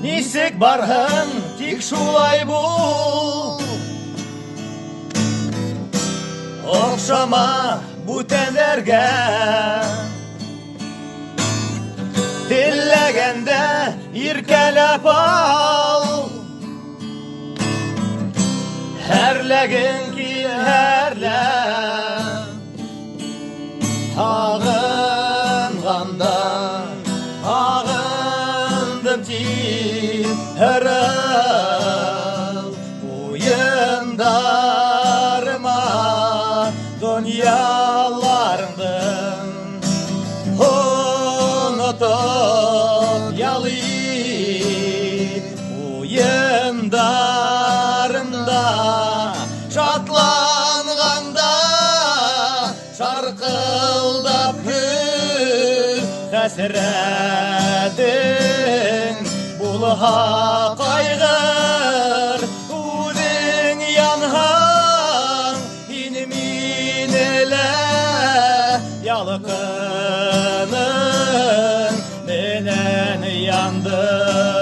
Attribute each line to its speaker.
Speaker 1: Нисек барһын, тик шулай бул. Окшама бүтәнләргә, телләгәндә иркәләп ал. Һәрләгең килһәрлә, ағынғанда ағындым тип һырыл. Уйындарыма дөньяларыңдың онытып ялый. Уйындарымда шатланғанда шарқылдап күл. Хәсрәтең булһа кайгыр, үҙең янһаң һин минелә. Ялҡының менән яндым.